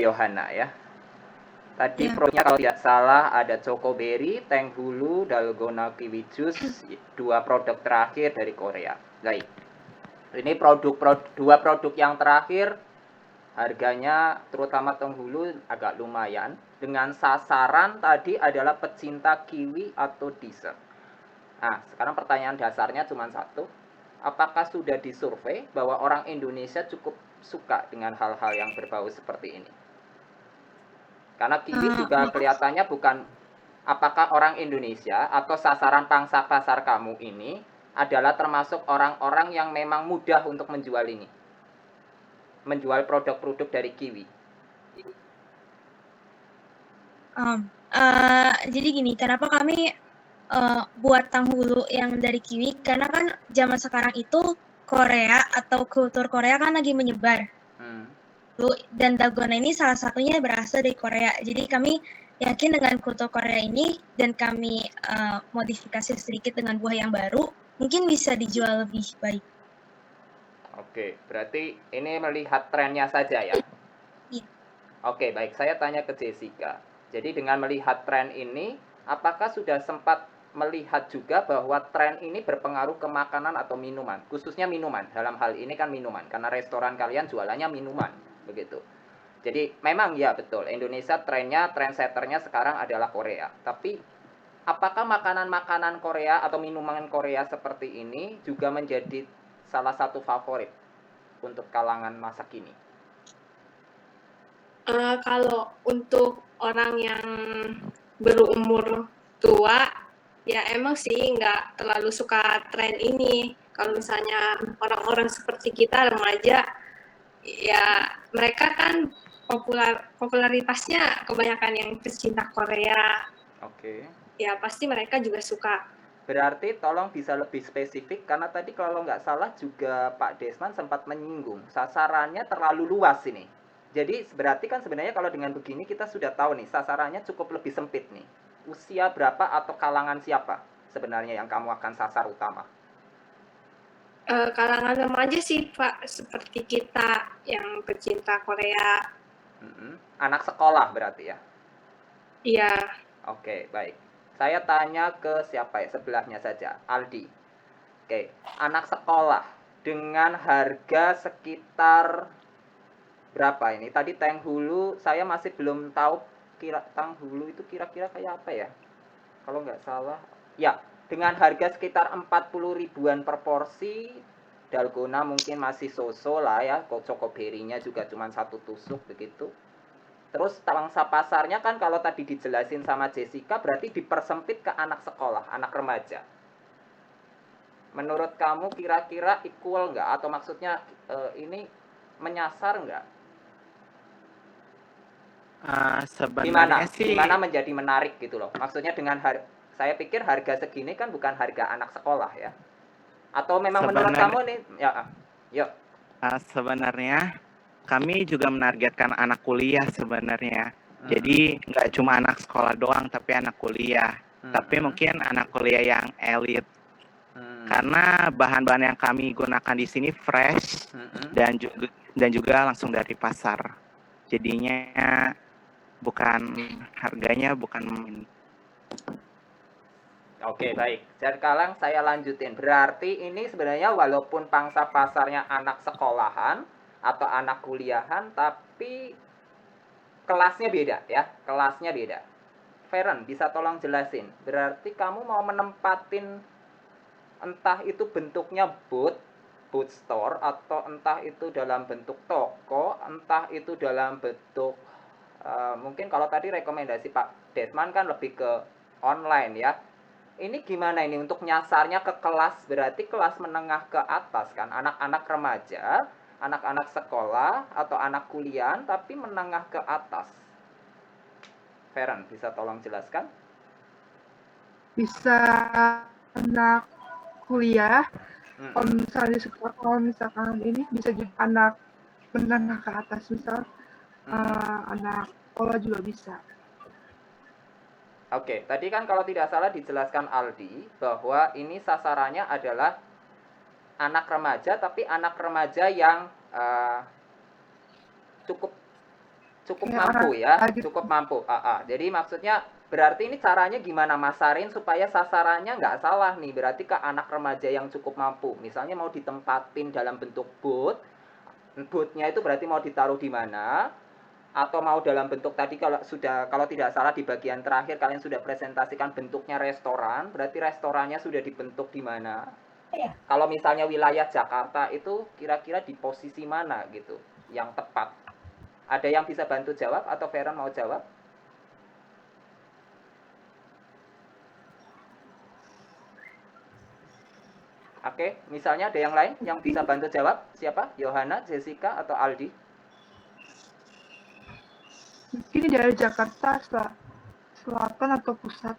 Yohana ya. Tadi Ya. produknya kalau tidak salah ada Chocoberry, Tenghulu, Dalgona Kiwi Juice, 2 produk terakhir dari Korea. Baik. Ini dua produk yang terakhir harganya terutama Tenghulu agak lumayan. Dengan sasaran tadi adalah pecinta kiwi atau dessert. Nah, sekarang pertanyaan dasarnya cuma satu. Apakah sudah disurvei bahwa orang Indonesia cukup suka dengan hal-hal yang berbau seperti ini? Karena kiwi juga kelihatannya bukan apakah orang Indonesia atau sasaran pangsa pasar kamu ini adalah termasuk orang-orang yang memang mudah untuk menjual ini. Menjual produk-produk dari kiwi. Jadi gini, kenapa kami buat Tenghulu yang dari kiwi? Karena kan zaman sekarang itu Korea atau kultur Korea kan lagi menyebar. Dan dalgona ini salah satunya berasal dari Korea. Jadi kami yakin dengan kultur Korea ini dan kami modifikasi sedikit dengan buah yang baru, mungkin bisa dijual lebih baik. Oke, berarti ini melihat trennya saja ya? Iya. Oke, baik. Saya tanya ke Jessica. Jadi dengan melihat tren ini, apakah sudah sempat melihat juga bahwa tren ini berpengaruh ke makanan atau minuman? Khususnya minuman. Dalam hal ini kan minuman, karena restoran kalian jualannya minuman, begitu. Jadi memang ya betul, Indonesia trendsetternya sekarang adalah Korea. Tapi apakah makanan-makanan Korea atau minuman Korea seperti ini juga menjadi salah satu favorit untuk kalangan masa kini? Kalau untuk orang yang berumur tua, ya emang sih nggak terlalu suka tren ini. Kalau misalnya orang-orang seperti kita remaja, ya mereka kan popularitasnya kebanyakan yang pecinta Korea. Oke. Ya pasti mereka juga suka. Berarti tolong bisa lebih spesifik, karena tadi kalau nggak salah juga Pak Desman sempat menyinggung, sasarannya terlalu luas ini. Jadi berarti kan sebenarnya kalau dengan begini kita sudah tahu nih, sasarannya cukup lebih sempit nih. Usia berapa atau kalangan siapa sebenarnya yang kamu akan sasar utama? Kalangan remaja sih Pak, seperti kita yang pecinta Korea. Anak sekolah berarti ya? Iya. Oke, baik. Saya tanya ke siapa ya? Sebelahnya saja, Aldi. Oke, anak sekolah dengan harga sekitar berapa ini? Tadi Tenghulu saya masih belum tahu Tenghulu itu kira-kira kayak apa ya? Kalau nggak salah, ya dengan harga sekitar 40 ribuan per porsi. Dalgona mungkin masih so-so lah ya, Chocoberry-nya juga cuma 1 tusuk begitu. Terus pangsa pasarnya kan kalau tadi dijelasin sama Jessica berarti dipersempit ke anak sekolah, anak remaja. Menurut kamu kira-kira equal nggak? Atau maksudnya ini menyasar nggak? Sebenarnya sih gimana menjadi menarik gitu loh. Maksudnya dengan saya pikir harga segini kan bukan harga anak sekolah ya. Atau memang menurut kamu nih ya yuk. Sebenarnya kami juga menargetkan anak kuliah sebenarnya. Jadi nggak cuma anak sekolah doang tapi anak kuliah. Tapi mungkin anak kuliah yang elit. Karena bahan-bahan yang kami gunakan di sini fresh dan juga langsung dari pasar. Jadinya harganya bukan. Oke, baik. Sekarang saya lanjutin. Berarti ini sebenarnya walaupun pangsa pasarnya anak sekolahan atau anak kuliahan, tapi kelasnya beda ya. Kelasnya beda. Feren, bisa tolong jelasin. Berarti kamu mau menempatin entah itu bentuknya booth store, atau entah itu dalam bentuk toko, entah itu dalam bentuk mungkin kalau tadi rekomendasi Pak Desman kan lebih ke online ya. Ini gimana ini untuk nyasarnya ke kelas, berarti kelas menengah ke atas kan, anak-anak remaja, anak-anak sekolah atau anak kuliah tapi menengah ke atas. Feren, bisa tolong jelaskan? Bisa anak kuliah, kalau misalkan ini bisa jadi anak menengah ke atas, misal anak sekolah juga bisa. Oke, tadi kan kalau tidak salah dijelaskan Aldi bahwa ini sasarannya adalah anak remaja, tapi anak remaja yang cukup Cukup Kayak mampu orang ya, lagi cukup mampu. Jadi maksudnya berarti ini caranya gimana masarin supaya sasarannya nggak salah nih. Berarti ke anak remaja yang cukup mampu. Misalnya mau ditempatin dalam bentuk booth. Booth-nya itu berarti mau ditaruh di mana? Atau mau dalam bentuk tadi kalau tidak salah di bagian terakhir kalian sudah presentasikan bentuknya restoran. Berarti restorannya sudah dibentuk di mana? Kalau misalnya wilayah Jakarta itu kira-kira di posisi mana gitu yang tepat? Ada yang bisa bantu jawab atau Veron mau jawab? Oke, misalnya ada yang lain yang bisa bantu jawab? Siapa? Yohana, Jessica, atau Aldi? mungkin di daerah Jakarta Selatan atau pusat.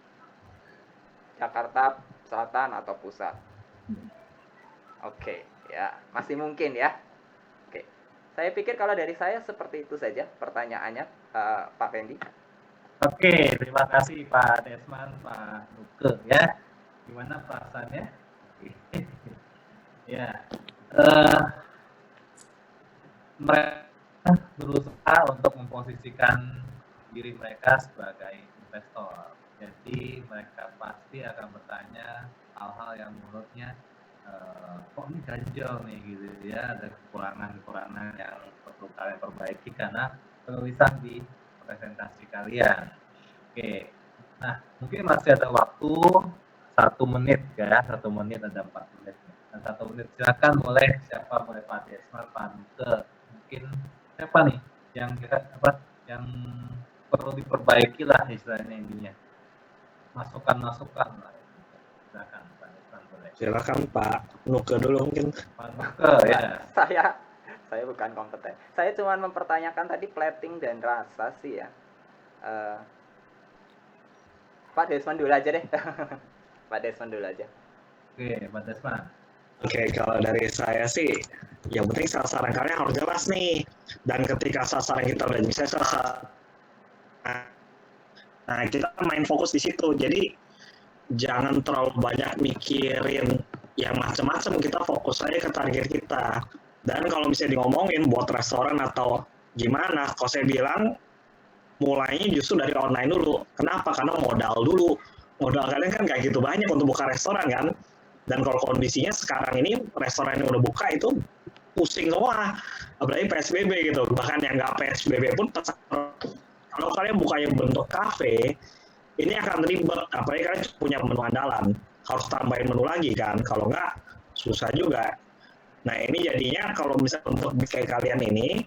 Jakarta Selatan atau pusat? Oke, ya masih mungkin ya. Oke, saya pikir kalau dari saya seperti itu saja pertanyaannya, Pak Fendi. Oke, terima kasih Pak Desman, Pak Nuke ya. Gimana perasaannya? Ya, mereka berusaha untuk memposisikan diri mereka sebagai investor. Jadi mereka pasti akan bertanya hal-hal yang menurutnya kok ini ganjel nih gitu ya, ada kekurangan-kekurangan yang perlu kalian perbaiki karena penulisan di presentasi kalian. Oke, nah mungkin masih ada waktu 1 menit ya, 1 menit ada 4 menit. Dan 1 menit silakan siapa boleh Pak Desman, Pak Nuke, mungkin siapa nih yang yang perlu diperbaiki lah istilahnya intinya. Masukan-masukan lah. Silakan Pak Desman boleh. Silakan Pak Nuke dulu mungkin. Pak Nuke ya. Saya bukan kompeten. Saya cuma mempertanyakan tadi plating dan rasa sih ya. Pak Desman dulu aja deh. Pak Desman dulu aja. Oke, Pak Desman. Oke, kalau dari saya sih, yang penting sasaran kalian harus jelas nih. Dan ketika sasaran kita udah bisa nah kita main fokus di situ. Jadi jangan terlalu banyak mikirin yang macam-macam. Kita fokus aja ke target kita. Dan kalau bisa ngomongin buat restoran atau gimana, kalau saya bilang mulainya justru dari online dulu. Kenapa? Karena modal dulu. Modal kalian kan nggak gitu banyak untuk buka restoran kan. Dan kalau kondisinya sekarang ini restoran yang udah buka itu pusing semua. Apalagi PSBB gitu. Bahkan yang nggak PSBB pun kalau kalian buka yang bentuk kafe, ini akan ribet. Apalagi kalian punya menu andalan. Harus tambahin menu lagi kan. Kalau nggak, susah juga. Nah ini jadinya kalau misalnya untuk kayak kalian ini,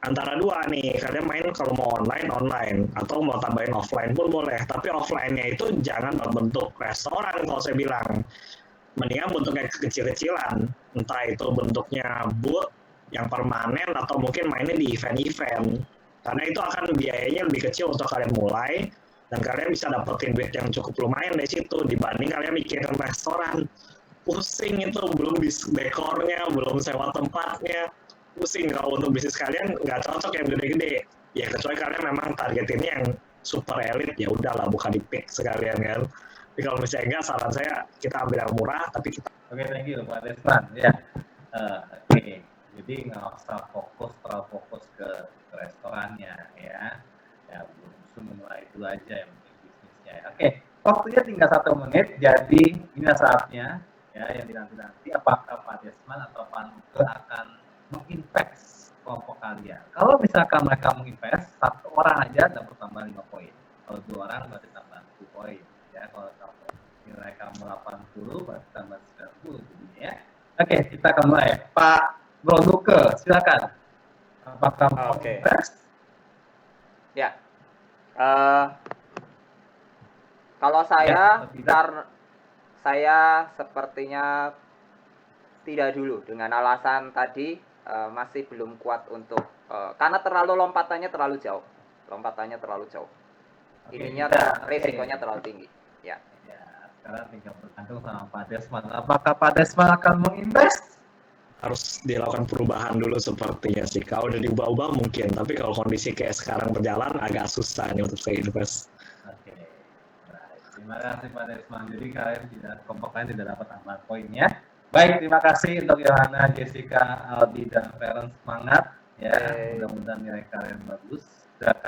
antara dua nih, kalian main kalau mau online, atau mau tambahin offline pun boleh. Tapi offline-nya itu jangan berbentuk restoran kalau saya bilang. Mendingan bentuknya kecil-kecilan. Entah itu bentuknya booth yang permanen atau mungkin mainnya di event-event. Karena itu akan biayanya lebih kecil untuk kalian mulai, dan kalian bisa dapetin duit yang cukup lumayan dari situ, dibanding kalian mikirin restoran. Pusing itu, belum dekornya, belum sewa tempatnya. Pusing. Kalau untuk bisnis kalian nggak cocok yang gede-gede. Ya kecuali kalian memang target ini yang super elit, ya udahlah buka di pick sekalian kan. Tapi kalau misalnya enggak, saran saya kita ambil yang murah, tapi kita. Oke, thank you Pak Desman ya. Oke, jadi nggak usah terlalu fokus ke restorannya ya. Ya justru memulai itu aja yang penting bisnisnya. Oke, waktunya tinggal 1 menit, jadi ini saatnya ya yang dinanti-nanti apakah Pak Desman atau Pak Nuke akan menginvest kelompok kalian. Kalau misalkan mereka menginvest, 1 orang aja dapat tambah 5 poin. Kalau 2 orang berarti tambah 10 poin. Ya, kalau nilai kamu 80 berarti tambah 90 jadinya ya. Oke, kita akan mulai. Pak Bro Nuke, silakan. Apakah mau invest? Ya. Kalau saya saya sepertinya tidak dulu, dengan alasan tadi masih belum kuat untuk karena lompatannya terlalu jauh. Ininya resikonya terlalu tinggi. Ya. Sekarang tinggal bergantung sama Pak Desman. Apakah Pak Desman akan menginvest? Harus dilakukan perubahan dulu sepertinya sih. Kalau udah diubah-ubah mungkin, tapi kalau kondisi kayak sekarang berjalan agak susah nih untuk saya invest. Oke. Baik. Terima kasih Pak Desman. Jadi kelompok kalian tidak dapat tambahan poinnya. Baik, terima kasih untuk Yohana, Jessica, Aldi, dan Veron. Semangat ya. Mudah-mudahan nilai kalian bagus. gerakan